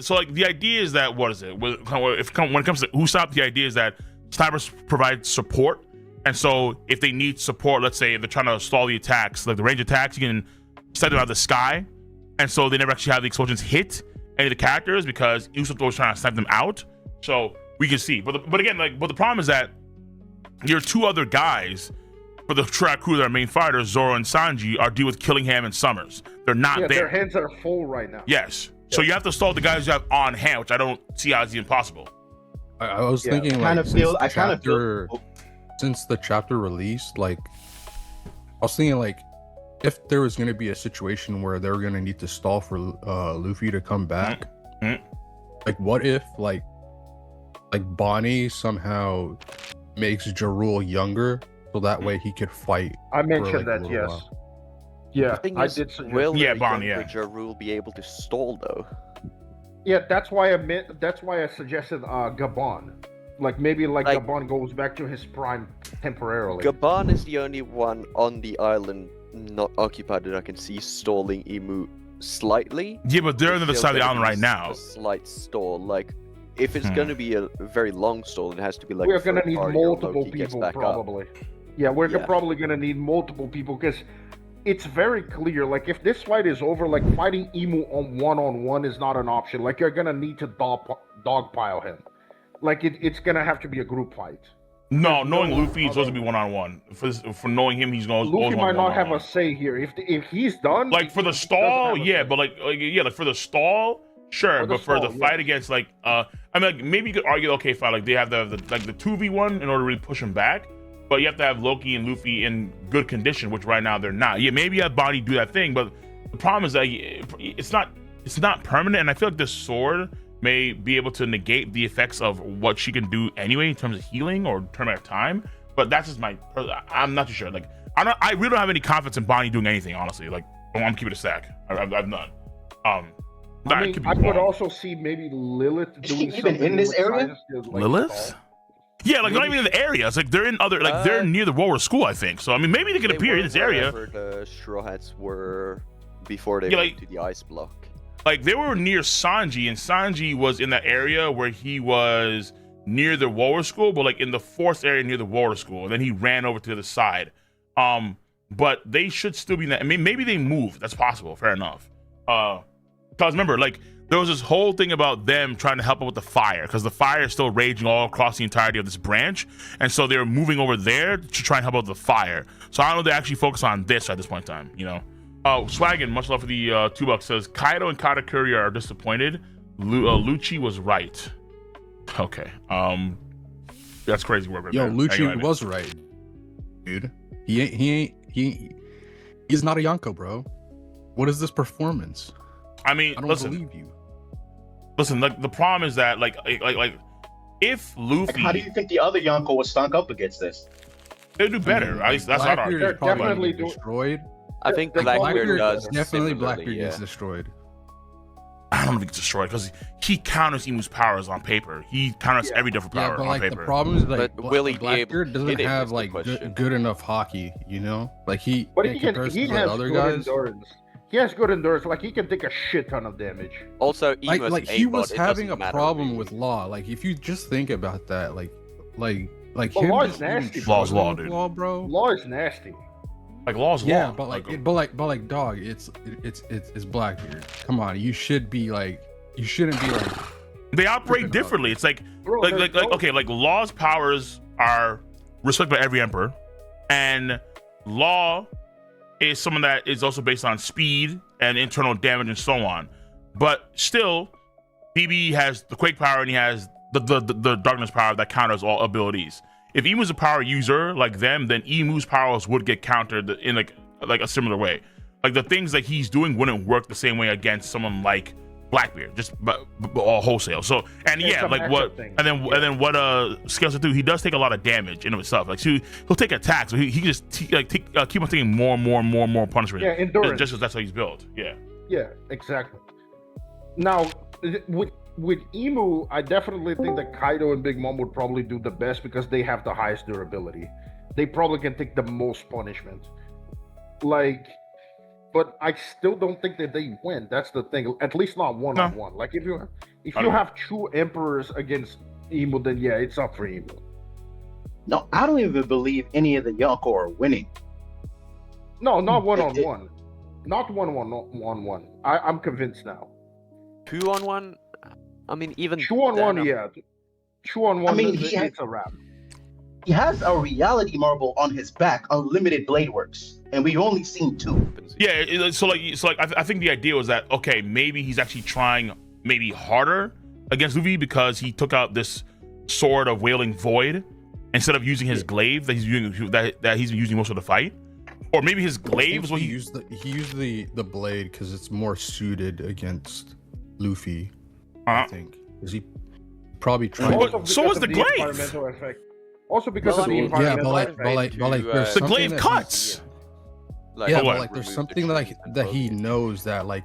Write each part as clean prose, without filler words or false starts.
so like the idea is that when it comes to Usopp, the idea is that snipers provide support, and so if they need support, let's say if they're trying to stall the attacks, like the range attacks, you can set them out of the sky, and so they never actually have the explosions hit any of the characters because Usopp was trying to snipe them out. So we can see, but the problem is that your two other guys for the track crew that are main fighters, Zoro and Sanji, are dealing with Killingham and Summers. They're not there. Their hands are full right now. Yes. So you have to stall the guys you have on hand, which I don't see how is even possible. I was thinking, since the chapter released, like, I was thinking, like, if there was going to be a situation where they were going to need to stall for Luffy to come back, like, what if, like Bonnie somehow makes Jarul younger, so that way he could fight? I mentioned that, yes. While. Yeah, I did. Will Bonnie, Jarul be able to stall though? Yeah, that's why I suggested Gabon. Like maybe Gabon goes back to his prime temporarily. Gabon is the only one on the island not occupied that I can see stalling Imu slightly. Yeah, but they're on the other side of the island right now. A slight stall, like if it's going to be a very long stall, it has to be like we're gonna need multiple people probably. Yeah, we're probably gonna need multiple people because it's very clear. Like if this fight is over, like fighting Imu on one is not an option. Like you're gonna need to dogpile him. Like it's gonna have to be a group fight. No, knowing Luffy, it's supposed to be one-on-one. For knowing him, he's going. Luffy might not have a say here. If he's done, like for the stall, yeah, but like for the stall, sure, but for the fight against I mean, like maybe you could argue, okay, fine, like they have the 2v1 in order to really push him back, but you have to have Loki and Luffy in good condition, which right now they're not. Yeah, maybe have Bonnie do that thing, but the problem is that it's not permanent, and I feel like this sword may be able to negate the effects of what she can do anyway in terms of healing or tournament of time. But that's just I'm not too sure. Like I really don't have any confidence in Bonnie doing anything, honestly. Like I'm keeping it a stack. I've none. I could also see maybe Lilith doing something in this area. Lilith? Yeah, like not even in the area. It's like they're in other, like they're near the Walrus School, I think. So I mean, maybe they could appear in this area. The Straw Hats were before they went to the ice block. Like they were near Sanji, and Sanji was in that area where he was near the Walrus School, but like in the fourth area near the Walrus School, and then he ran over to the side. But they should still be in that. I mean, maybe they moved. That's possible. Fair enough. Because remember, like there was this whole thing about them trying to help out with the fire, because the fire is still raging all across the entirety of this branch, and so they were moving over there to try and help out with the fire. So I don't know if they actually focus on this at this point in time, you know. Swaggin, much love for the $2, says Kaido and Katakuri are disappointed. Lucci was right. Okay. That's crazy work. Yo, Lucci was right, dude. He's not a Yonko, bro. What is this performance? I mean, I don't believe you. Listen, like the problem is that like if Luffy, like, how do you think the other Yonko would stunk up against this? They do better. At least that's not our. They're definitely destroyed. I think Blackbeard does. Definitely Blackbeard gets destroyed. I don't think it's destroyed because he counters Imu's powers on paper. He counters every different power but on like paper. The problem is like Blackbeard doesn't have like good enough hockey, you know? Like he has other guys. Endurance. He has good endurance. Like he can take a shit ton of damage. Also, like he was having a problem with Law. Like if you just think about that, like him Law just is nasty. Law's Law, dude. Law, bro. Law is nasty. Like Law's yeah, Law. but like dog, it's Blackbeard. Come on, you shouldn't be like. They operate differently. It's like okay, like Law's powers are respected by every emperor, and Law is someone that is also based on speed and internal damage and so on. But still, BB has the Quake power and he has the Darkness power that counters all abilities. If Imu's a power user like them, then Imu's powers would get countered in like a similar way. Like the things that he's doing wouldn't work the same way against someone like Blackbeard, just but all wholesale. So and yeah, like what thing. and then what Scales do, he does take a lot of damage in himself. Like so he'll take attacks, so he can just keep on taking more punishment. Yeah, endurance. Just because that's how he's built. Yeah. Yeah, exactly. Now with Imu, I definitely think that Kaido and Big Mom would probably do the best because they have the highest durability. They probably can take the most punishment. But I still don't think that they win. That's the thing. At least not one-on-one. Like if If you have two emperors against Emu, then yeah, it's up for Emu. No, I don't even believe any of the Yonko are winning. No, not one-on-one. Not one-on-one. I'm convinced now. 2-on-1? I mean, even 2-on-1, yeah. 2-on-1, I mean, it's a wrap. He has a reality marble on his back, unlimited blade works, and we've only seen 2. Yeah, so I think the idea was that, okay, maybe he's actually trying maybe harder against Luffy because he took out this sword of Wailing Void instead of using his glaive that he's using most of the fight. Or maybe his glaive is what he used the blade because it's more suited against Luffy. I think because he probably tried. So was the glaive. Environmental effect. Also because of the environmental effect. but there's the glaive cuts. There's something that he knows that like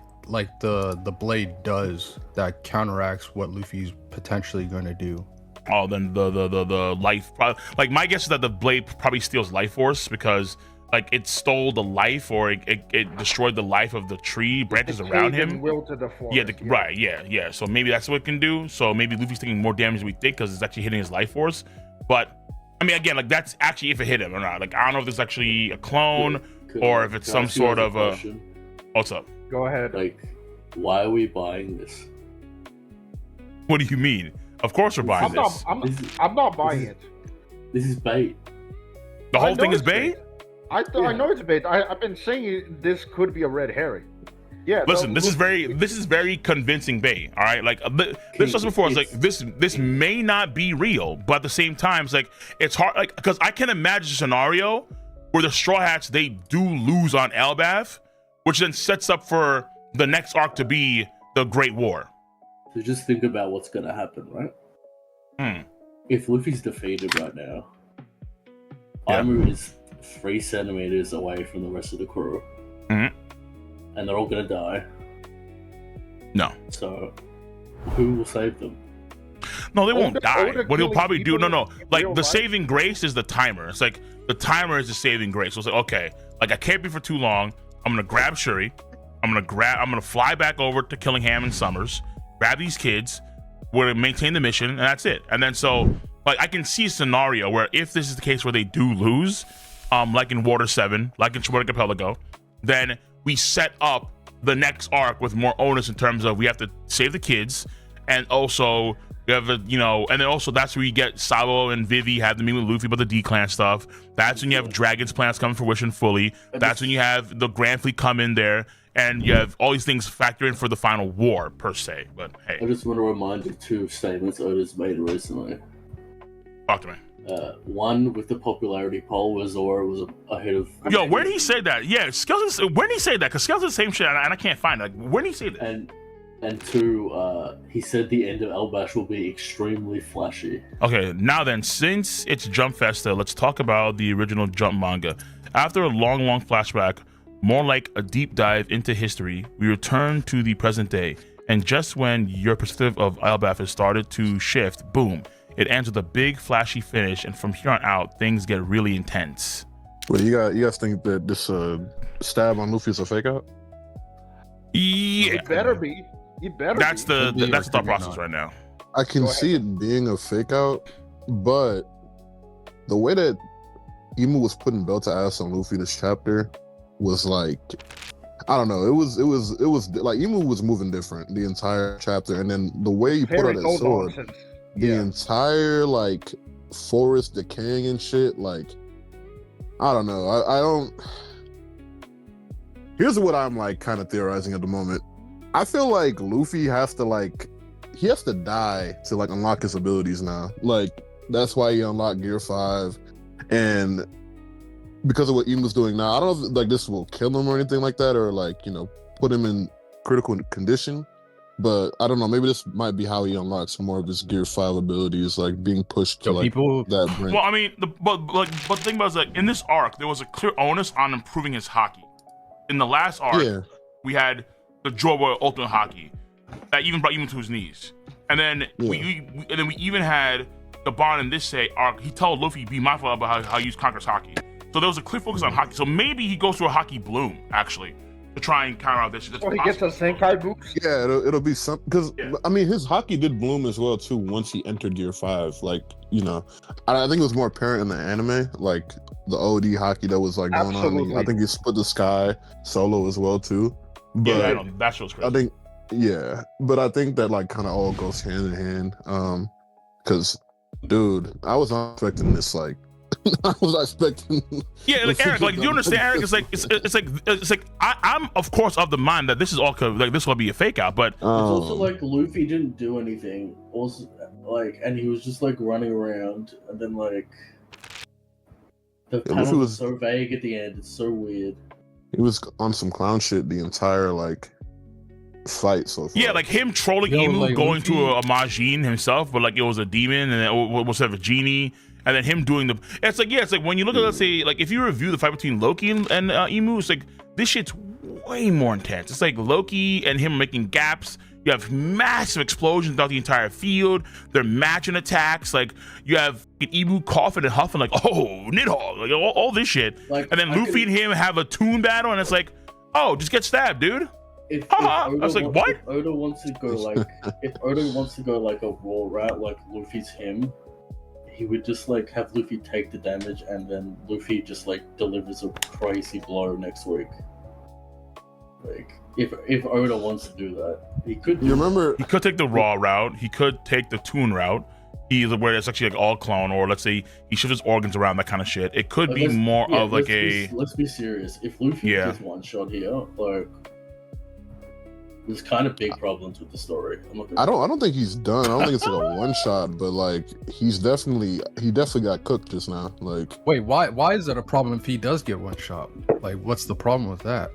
the blade does that counteracts what Luffy's potentially going to do. Oh, then the life, like my guess is that the blade probably steals life force because like it stole the life or it destroyed the life of the tree branches around him. Will to the forest, right, yeah. So maybe that's what it can do. So maybe Luffy's taking more damage than we think because it's actually hitting his life force. But I mean, again, like that's actually if it hit him or not. Like I don't know if this is actually a clone or if it's some sort of a. What's up? Go ahead. Like, why are we buying this? What do you mean? Of course we're buying this. I'm not buying it. This is bait. The whole thing is bait? I know it's bait. I've been saying this could be a red herring. Yeah. Listen, this is very convincing bait. All right, like this was before. It's like this may not be real, but at the same time, it's like it's hard. Like because I can imagine a scenario where the Straw Hats they do lose on Elbaf, which then sets up for the next arc to be the Great War. So just think about what's gonna happen, right? If Luffy's defeated right now, Aimu is 3 centimeters away from the rest of the crew. And they're all gonna die. No. So, who will save them? No, they won't die. What he'll probably do, like the saving grace is the timer. It's like the timer is the saving grace. So it's like, okay, like I can't be for too long. I'm gonna grab Shuri. I'm gonna fly back over to Killingham and Summers, grab these kids, we're gonna maintain the mission, and that's it. And then so, like I can see a scenario where if this is the case where they do lose, like in Water 7, like in Shimoda Archipelago, then we set up the next arc with more onus in terms of we have to save the kids, and also we have and then also that's where you get Sabo and Vivi have the meet with Luffy about the D-Clan stuff. That's when you have Dragon's plans come to fruition fully. That's when you have the Grand Fleet come in there, and you have all these things factor in for the final war per se. But hey, I just want to remind you of 2 statements Oda's made recently. Talk to me. One with the popularity poll was Zoro was ahead of. Yo, where did he say that? Yeah, Skeleton. When did he say that? Because Skeleton's the same shit, and I can't find it. Like, when did he say that? And 2, he said the end of Elbash will be extremely flashy. Okay, now then, since it's Jump Festa, let's talk about the original Jump manga. After a long flashback, more like a deep dive into history, we return to the present day. And just when your perspective of Elbaf has started to shift, boom. It ends with a big flashy finish, and from here on out, things get really intense. Wait, you guys think that this stab on Luffy is a fake out? Yeah, it better be. That's the thought process right now. I can see it being a fake out, but the way that Imu was putting belt to ass on Luffy this chapter was like, I don't know. It was like Imu was moving different the entire chapter, and then the way he put out that sword. The entire like forest decaying and shit, like I don't know. I don't. Here's what I'm like kind of theorizing at the moment. I feel like Luffy has to die to like unlock his abilities now. Like that's why he unlocked Gear 5, and because of what Imu's doing now, I don't know if like this will kill him or anything like that, or like put him in critical condition. But I don't know. Maybe this might be how he unlocks more of his Gear 5 abilities, like being pushed to that brink. Well, I mean, but the thing about it is like in this arc, there was a clear onus on improving his hockey. In the last arc, we had the Joy Boy Ultimate Hockey that even brought Imu to his knees, and then we even had the Bond in this arc. He told Luffy be mindful about how he used Conqueror's Hockey. So there was a clear focus on hockey. So maybe he goes through a hockey bloom actually. to try and counter out this. So he gets a Senkai boost? Yeah, it'll be some because Yeah. I mean his hockey did bloom as well too once he entered Gear 5. Like, you know, I think it was more apparent in the anime, like the OD hockey that was like going Absolutely. on. I think he split the sky solo as well too. But Yeah, I know, that show's crazy. I think but I think that like kind of all goes hand in hand. Because dude, I was not expecting this like I was expecting. Yeah, like Eric, like do you understand? Eric, it's like I'm of course of the mind that this is all like this will be a fake out, but It's also like Luffy didn't do anything. Also, like, and he was just like running around, and then like the panel was so vague at the end. It's so weird. He was on some clown shit the entire like fight so far. yeah, like him trolling Emu, like, going Luffy to a Majin himself, but like it was a demon and it was a genie. And then him doing the, it's like, yeah, it's like when you look at, let's say, like if you review the fight between Loki and Emu, it's like this shit's way more intense. It's like Loki and him making gaps. You have massive explosions throughout the entire field. They're matching attacks. Like you have Emu coughing and huffing, like, oh, Nidhogg, like all this shit. Like, and then Luffy and him have a toon battle, and it's like, oh, just get stabbed, dude. If I was like, what? If Oda wants to go like a raw route, like Luffy's him, he would just like have Luffy take the damage, and then Luffy just like delivers a crazy blow next week. Like if Oda wants to do that, he could. You remember? He could take the raw route. He could take the toon route. Either where it's actually like all clone, or let's say he shifts his organs around, that kind of shit. It could be more of like let's be serious. If Luffy gets one shot here, like there's kind of big problems with the story. I don't think he's done. I don't think it's like a one shot, but like he definitely got cooked just now. Like, wait, why is that a problem if he does get one shot? Like, what's the problem with that?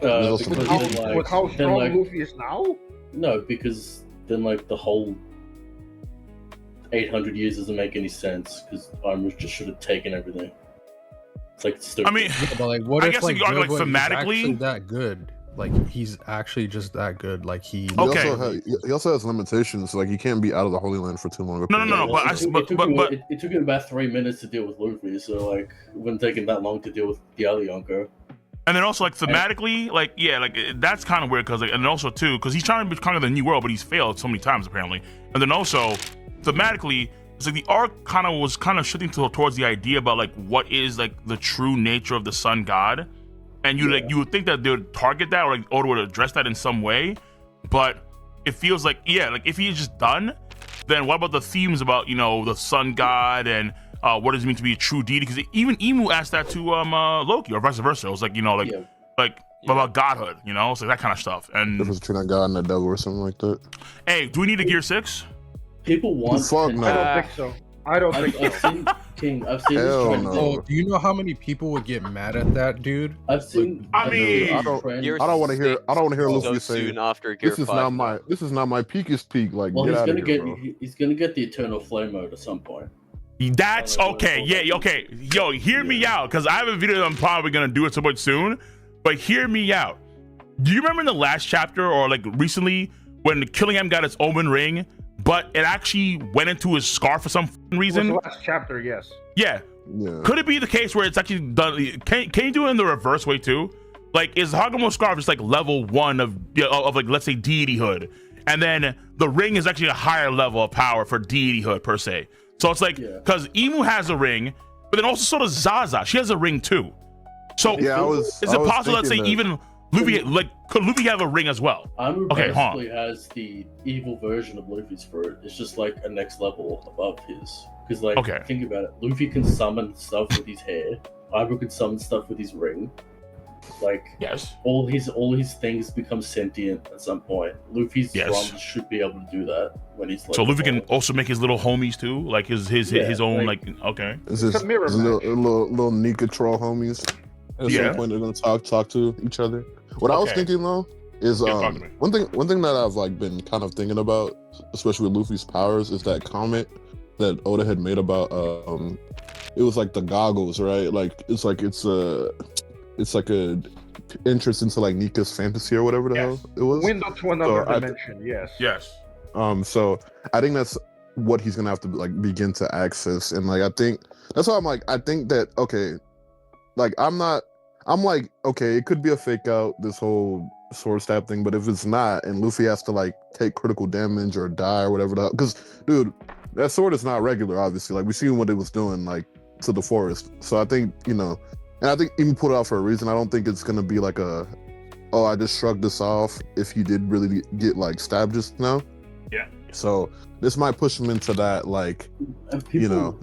With how strong Luffy is now? No, because then like the whole 800 years doesn't make any sense because Armor just should have taken everything. It's like stupid. I mean, yeah, but like, what I if guess like, you argue like thematically that good? Like he's actually just that good. Like he also has limitations. Like he can't be out of the Holy Land for too long. No. But it took him about 3 minutes to deal with Luffy, so like it wouldn't take him that long to deal with the other Yonko. And then also like thematically, like yeah, like that's kind of weird because like, and also too because he's trying to conquer the new world, but he's failed so many times apparently. And then also thematically, it's like the arc was shifting towards the idea about like what is like the true nature of the sun god. And you like you would think that they would target that or like Oda would address that in some way, but it feels like like if he's just done, then what about the themes about the sun god and what does it mean to be a true deity? Because even Emu asked that to Loki or vice versa. It was like about godhood, so that kind of stuff. And difference between a god and a devil or something like that. Hey, do we need a Gear 6? People want. Fuck no. I don't think so. I don't think I've seen King. I've seen Hell this trend. no. Oh, do you know how many people would get mad at that, dude? I've seen. I mean, I don't want to hear Luffy say soon after Gear this is 5. not my peakest peak. Like, Well, get he's gonna get the Eternal Flame mode at some point. That's okay. Yeah, okay. Yo, hear me out, because I have a video that I'm probably gonna do at some point soon. But hear me out. Do you remember in the last chapter or like recently when Killingham got his Omen ring, but it actually went into his scarf for some reason? It was the last chapter, yes. Yeah. Could it be the case where it's actually done? Can you do it in the reverse way too? Like, is Hagamo scarf just like level 1 of like, let's say, deityhood, and then the ring is actually a higher level of power for deityhood per se? So it's like, because Emu has a ring, but then also so does Zaza. She has a ring too. So is it possible, let's say, even Luffy, like, could Luffy have a ring as well? Anu basically has the evil version of Luffy's fruit. It's just like a next level above his. Because, like, think about it. Luffy can summon stuff with his hair. Anu can summon stuff with his ring. Like, all his things become sentient at some point. Luffy's drum should be able to do that when he's like. So Luffy can also make his little homies too, like his own like okay. This is little Nika troll homies. At some point they're gonna talk to each other. What I was thinking though is one thing that I've like been kind of thinking about, especially with Luffy's powers, is that comment that Oda had made about it was like the goggles, right? Like it's like a entrance into like Nika's fantasy or whatever the hell it was. Window to another dimension. Yes. So I think that's what he's gonna have to like begin to access, and like I think that's why I'm like I think that okay, like I'm not I'm like, okay, it could be a fake out, this whole sword stab thing, but if it's not, and Luffy has to like take critical damage or die or whatever, because dude, that sword is not regular, obviously. Like we seen what it was doing, like to the forest. So I think, you know, and I think even put it out for a reason. I don't think it's gonna be like a, oh, I just shrugged this off if he did really get like stabbed just now. Yeah. So this might push him into that, like, you know,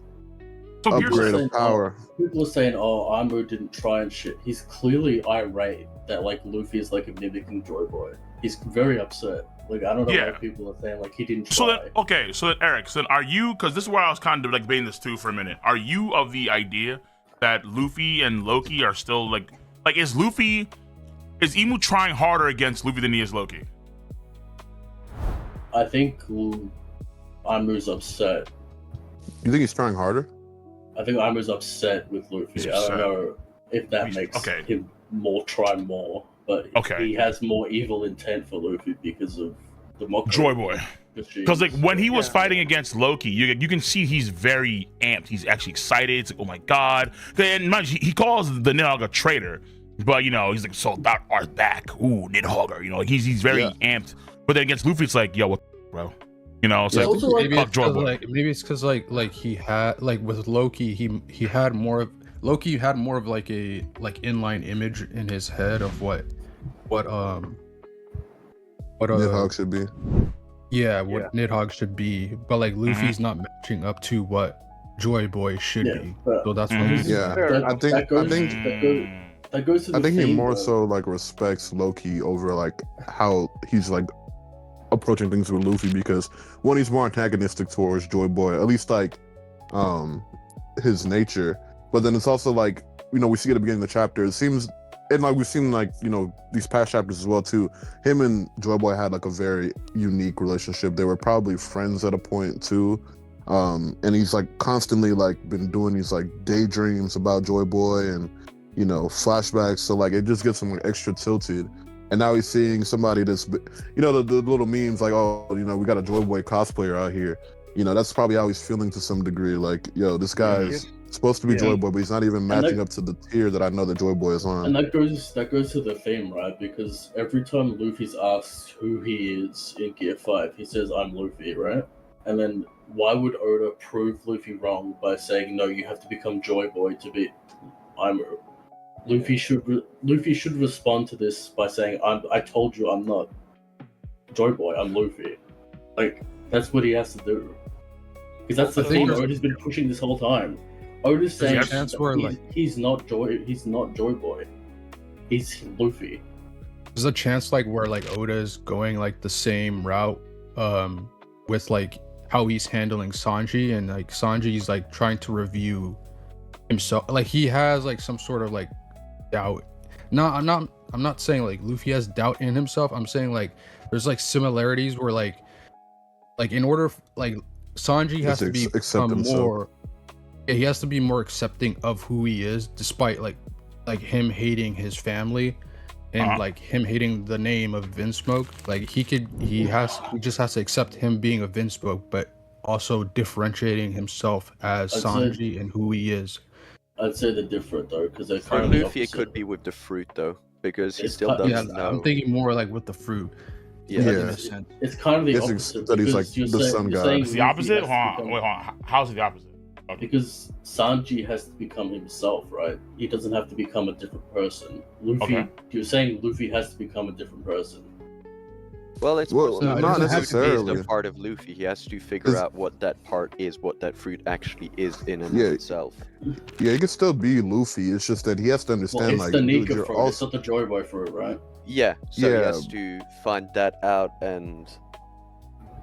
so upgrade of power. People are saying, "Oh, Armor didn't try and shit." He's clearly irate that like Luffy is like mimicking Joy Boy. He's very upset. Like I don't know why people are saying like he didn't try. So then, okay, so then Eric, so then are you? Because this is where I was kind of like debating this too for a minute. Are you of the idea that Luffy and Loki are still like is Imu trying harder against Luffy than he is Loki? I think Armor's upset. You think he's trying harder? I think Armor's upset with Luffy. I don't know if that makes him try more, but he has more evil intent for Luffy because of the Joy Boy. Because like when he was fighting against Loki, you can see he's very amped. He's actually excited. It's like, oh my god! And he calls the Nidhogg a traitor, but you know he's like, so thou art back. Ooh, Nidhogger. You know, like he's very amped. But then against Luffy, it's like, yo, what, bro? You know, it's like, fuck Joy Boy. Maybe it's because like he had like with Loki, he had more of Loki had more of like a inline image in his head of what Nidhogg should be. Yeah, what Nidhogg should be, but like Luffy's not matching up to what Joy Boy should be. So that's what he's I think that goes to the he more so like respects Loki over like how he's like approaching things with Luffy, because one, he's more antagonistic towards Joy Boy, at least like his nature. But then it's also like, you know, we see at the beginning of the chapter, it seems, and like we've seen like, you know, these past chapters as well too, him and Joy Boy had like a very unique relationship. They were probably friends at a point too. And he's like constantly like been doing these like daydreams about Joy Boy and, you know, flashbacks. So like it just gets him like extra tilted. And now he's seeing somebody that's, you know, the little memes like, oh, you know, we got a Joy Boy cosplayer out here. You know, that's probably how he's feeling to some degree. Like, yo, this guy's supposed to be Joy Boy, but he's not even matching up to the tier that I know that Joy Boy is on. And that goes to the theme, right? Because every time Luffy's asked who he is in Gear 5, he says, I'm Luffy, right? And then why would Oda prove Luffy wrong by saying, no, you have to become Joy Boy to be Aimu? Luffy should respond to this by saying, I told you I'm not Joy Boy, I'm Luffy. Like, that's what he has to do. Because that's the thing Oda's been pushing this whole time. Oda's saying he's not Joy Boy. He's Luffy. There's a chance like where like Oda's going like the same route with like how he's handling Sanji, and like Sanji's like trying to review himself. Like he has like some sort of like doubt. No, I'm not saying like Luffy has doubt in himself. I'm saying like there's like similarities where like in order like Sanji has to become more. Yeah, he has to be more accepting of who he is, despite like him hating his family and like him hating the name of Vinsmoke. Like he just has to accept him being a Vinsmoke, but also differentiating himself as Sanji and who he is. I'd say they're different though, because they're for Luffy it could be with the fruit though, because he still doesn't know. I'm thinking more like with the fruit. It's kind of the opposite. That he's like the sun god. It's the opposite? Hold on. How's it the opposite? Okay. Because Sanji has to become himself, right? He doesn't have to become a different person. Luffy, you're saying Luffy has to become a different person. Well, it's not necessarily a part of Luffy. He has to figure out what that part is, what that fruit actually is in and of itself. Yeah, he could still be Luffy. It's just that he has to understand, it's the Nika fruit. It's not the Joy Boy fruit, right? Yeah. So he has to find that out and.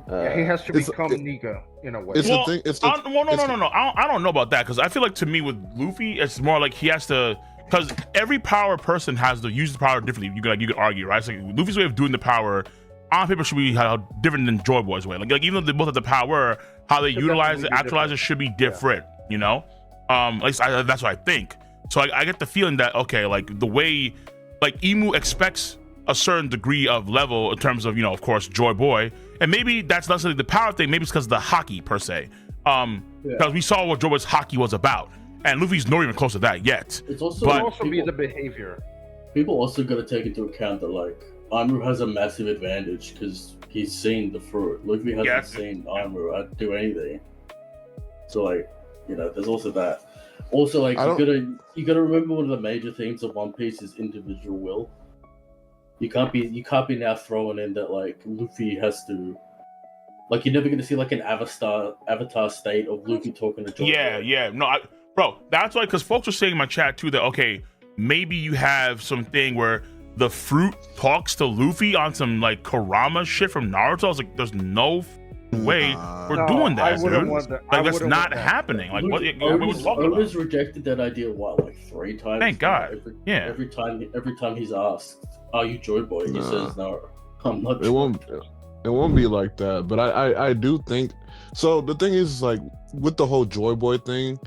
He has to become Nika in a way. No. I don't know about that, because I feel like to me with Luffy, it's more like he has to, because every power person has to use the power differently. You could argue, right? So like Luffy's way of doing the power on paper should be different than Joy Boy's way. Like even though they both have the power, how they utilize it, actualize it should be different. You know, at least that's what I think. So I get the feeling that like the way like Imu expects a certain degree of level in terms of, of course, Joy Boy. And maybe that's not necessarily the power thing. Maybe it's because of the hockey per se. Because we saw what Joy Boy's hockey was about. and Luffy's not even close to that yet. It's also, But- also be the behavior. People also got to take into account that like Aimu has a massive advantage because he's seen the fruit. Luffy hasn't seen Aimu do anything. So like, you know, there's also that. Also, like you gotta remember one of the major themes of One Piece is individual will. You can't be now throwing in that like Luffy has to. Like you're never gonna see like an avatar state of Luffy talking to Joy Boy. Yeah. No, bro, that's why, because folks were saying in my chat too that okay, maybe you have something where the fruit talks to Luffy on some like Kurama shit from Naruto. I was like, there's no way we're doing that, dude. Like that's not happening. Like what? Oda's rejected that idea like 3 times. Thank God. Every time he's asked, "Are you Joy Boy?" He says, "No, I'm not." It won't be like that, but I do think so. The thing is, like with the whole Joy Boy thing,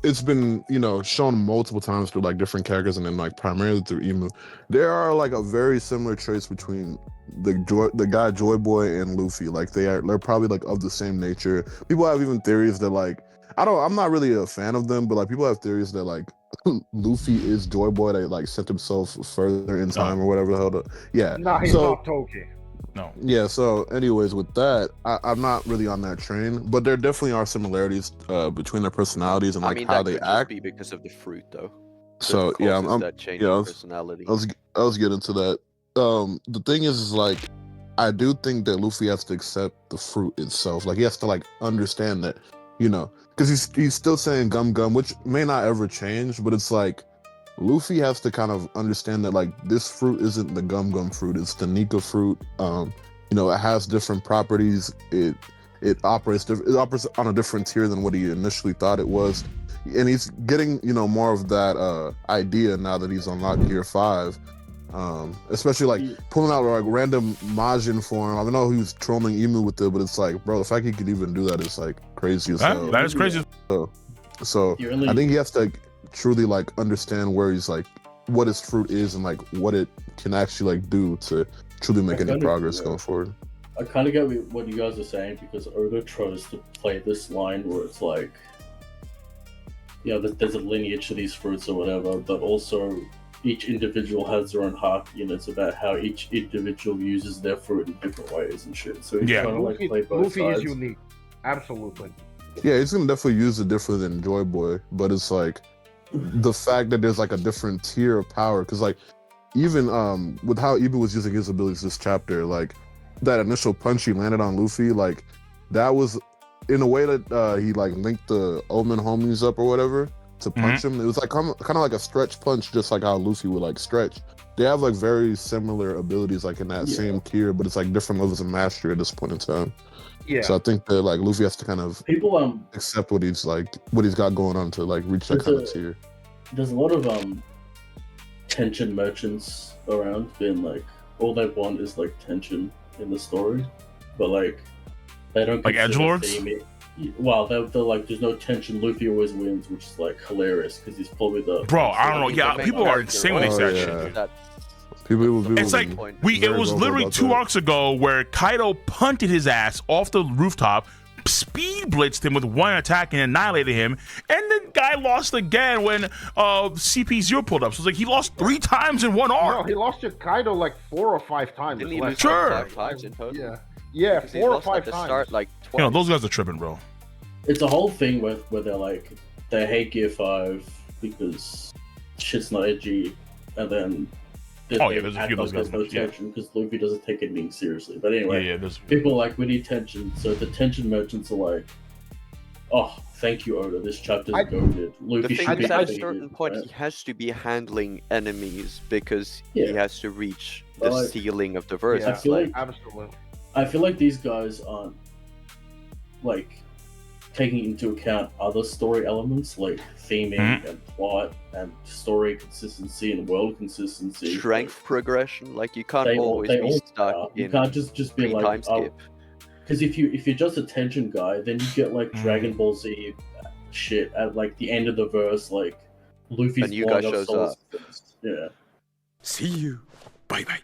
it's been, you know, shown multiple times through like different characters, and then like primarily through Emu. There are like a very similar traits between the guy Joy Boy and Luffy. Like they're probably like of the same nature. People have even theories that like I'm not really a fan of them, but like people have theories that like Luffy is Joy Boy that like sent himself further in time or whatever the hell. Yeah. No, he's not Toki. No. Yeah, so anyways, with that, I'm not really on that train, but there definitely are similarities between their personalities and like how they act. Be because of the fruit, though. So yeah, that change in personality. I was getting to that. The thing is like, I do think that Luffy has to accept the fruit itself. Like he has to like understand that, you know, because he's still saying gum gum, which may not ever change, but it's like Luffy has to kind of understand that like this fruit isn't the gum gum fruit, it's the Nika fruit. You know, it has different properties. It operates on a different tier than what he initially thought it was. And he's getting, you know, more of that idea now that he's unlocked Gear 5. Especially like pulling out like random Majin form. I don't know who's trolling Emu with it, but it's like, bro, the fact he could even do that is like crazy as hell. That is crazy. So I think he has to truly like understand where he's like what his fruit is and like what it can actually like do to truly make any progress going forward. I kind of get what you guys are saying because Oda tries to play this line where it's like, yeah, there's a lineage to these fruits or whatever, but also each individual has their own heart units about how each individual uses their fruit in different ways and shit. So he's trying to like play both Luffy sides. is unique, absolutely. Yeah, he's gonna definitely use it different than Joy Boy, but it's like the fact that there's like a different tier of power, because like even with how Ibu was using his abilities this chapter, like that initial punch he landed on Luffy, like that was in a way that he like linked the Omen homies up or whatever to punch him. It was like kind of like a stretch punch, just like how Luffy would like stretch. They have like very similar abilities like in that same tier, but it's like different levels of mastery at this point in time. Yeah. So I think that like Luffy has to kind of accept what he's got going on to like reach that kind of tier. There's a lot of tension merchants around being like all they want is like tension in the story, but like they don't like edgelords. Well, they're like there's no tension. Luffy always wins, which is like hilarious because he's probably the I don't know. Yeah, people are insane when they say that shit. It's like it was literally 2 arcs ago where Kaido punted his ass off the rooftop, speed blitzed him with one attack and annihilated him, and then guy lost again when CP0 pulled up. So it's like he lost 3 times in 1 arc. No, he lost to Kaido like 4 or 5 times. Didn't he lose sure. 5 times in total? Yeah, 4 or 5 times. Start, like, twice. You know, those guys are tripping, bro. It's a whole thing where they're like they hate Gear 5 because shit's not edgy, and then there's a few of those guys. There's no tension because Luffy doesn't take anything seriously. But anyway, people are like, we need tension. So the tension merchants are like, oh, thank you, Oda. This chapter's goated. Luffy should be at a certain point, he has to be handling enemies because he has to reach the ceiling of the verse. Yeah, absolutely. I feel like these guys aren't like taking into account other story elements like theming and plot and story consistency and world consistency. Strength progression, like you can't always be stuck in. You can't just be like time skip. Because if you're just a tension guy, then you get like Dragon Ball Z shit at like the end of the verse, like Luffy's and you guys shows up. Yeah. See you. Bye bye.